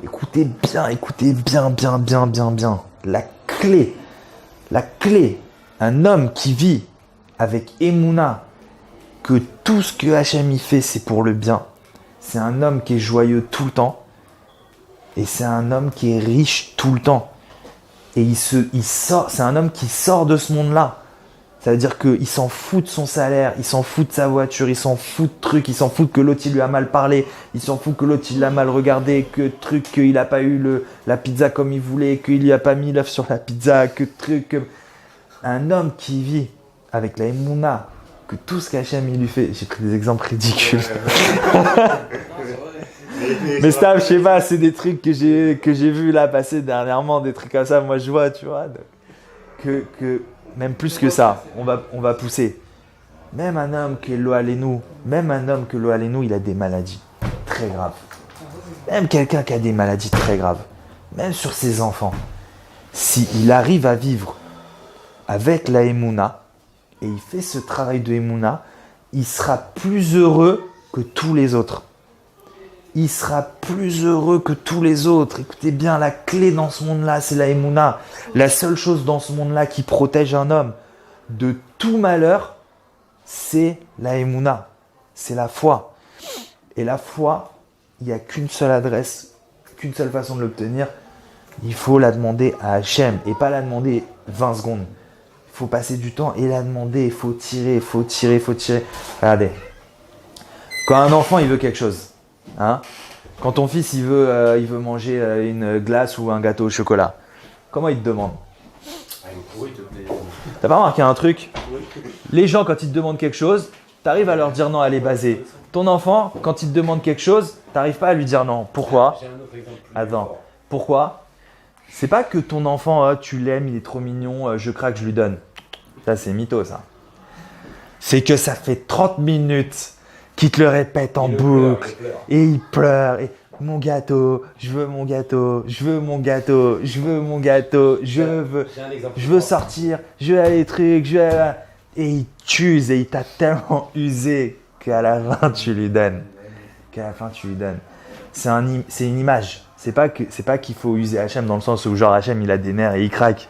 Écoutez bien, bien. La clé, un homme qui vit avec Emouna, que tout ce que Hachem y fait, c'est pour le bien. C'est un homme qui est joyeux tout le temps. Et c'est un homme qui est riche tout le temps. Et il sort, c'est un homme qui sort de ce monde-là. Ça veut dire qu'il s'en fout de son salaire, il s'en fout de sa voiture, il s'en fout de trucs, il s'en fout que l'autre il lui a mal parlé, il s'en fout que l'autre il l'a mal regardé, que truc qu'il n'a pas eu la pizza comme il voulait, qu'il lui a pas mis l'œuf sur la pizza, que truc. Un homme qui vit avec la Emouna, que tout ce qu'Hachem il lui fait, j'ai pris des exemples ridicules. Mais Stav, je sais pas, c'est des trucs que j'ai vu là passer dernièrement, des trucs comme ça, moi je vois, tu vois, que même plus que ça, on va pousser. Même un homme qui est Loalénou, il a des maladies très graves. Même quelqu'un qui a des maladies très graves, même sur ses enfants, s'il arrive à vivre avec la Emouna, et il fait ce travail de Emouna, il sera plus heureux que tous les autres. Il sera plus heureux que tous les autres. Écoutez bien, la clé dans ce monde-là, c'est la Emouna. La seule chose dans ce monde-là qui protège un homme de tout malheur, c'est la Emouna. C'est la foi. Et la foi, il n'y a qu'une seule adresse, qu'une seule façon de l'obtenir. Il faut la demander à Hachem et pas la demander 20 secondes. Il faut passer du temps et la demander. Il faut tirer. Regardez. Quand un enfant, il veut quelque chose, hein? Quand ton fils il veut manger une glace ou un gâteau au chocolat, comment il te demande? T'as pas remarqué un truc? Les gens quand ils te demandent quelque chose, t'arrives à leur dire non, elle est basée. Ton enfant, quand il te demande quelque chose, t'arrives pas à lui dire non. Pourquoi? Attends, pourquoi? C'est pas que ton enfant, tu l'aimes, il est trop mignon, je craque, je lui donne. Ça c'est mytho ça. C'est que ça fait 30 minutes qui te le répète en boucle, et il pleure, et mon gâteau, je veux mon gâteau, je veux sortir, je veux aller trucs, et il t'use, et il t'a tellement usé qu'à la fin tu lui donnes. C'est une image. C'est pas qu'il faut user Hachem dans le sens où genre Hachem il a des nerfs et il craque,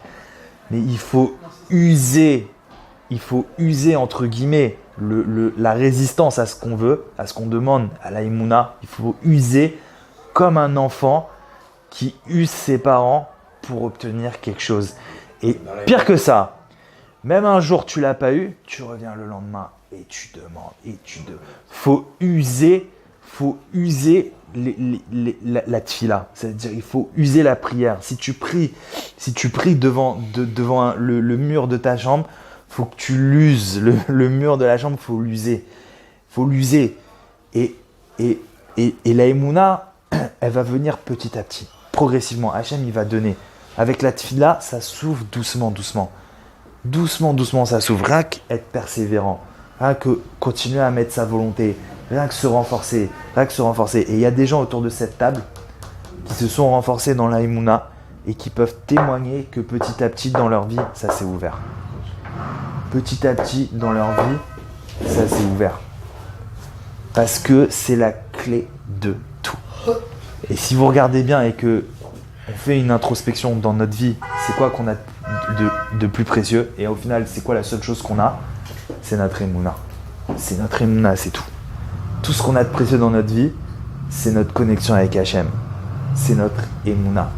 mais il faut user entre guillemets la résistance à ce qu'on veut, à ce qu'on demande, à la Emouna. Il faut user comme un enfant qui use ses parents pour obtenir quelque chose. Et pire que ça, même un jour tu l'as pas eu, tu reviens le lendemain et tu demandes. Faut user la tfila, c'est-à-dire il faut user la prière. Si tu pries devant le mur de ta chambre, faut que tu l'uses, le mur de la chambre, faut l'user. Et la Emouna, elle va venir petit à petit, progressivement. Hachem, il va donner. Avec la tfila, ça s'ouvre doucement. Doucement, ça s'ouvre. Rien qu'être persévérant, rien que continuer à mettre sa volonté, rien que se renforcer. Et il y a des gens autour de cette table qui se sont renforcés dans la Emouna et qui peuvent témoigner que petit à petit dans leur vie, ça s'est ouvert. Petit à petit dans leur vie, ça s'est ouvert. Parce que c'est la clé de tout. Et si vous regardez bien et que on fait une introspection dans notre vie, c'est quoi qu'on a de plus précieux? Et au final, c'est quoi la seule chose qu'on a? C'est notre Emouna. C'est tout. Tout ce qu'on a de précieux dans notre vie, c'est notre connexion avec Hachem. C'est notre Emouna.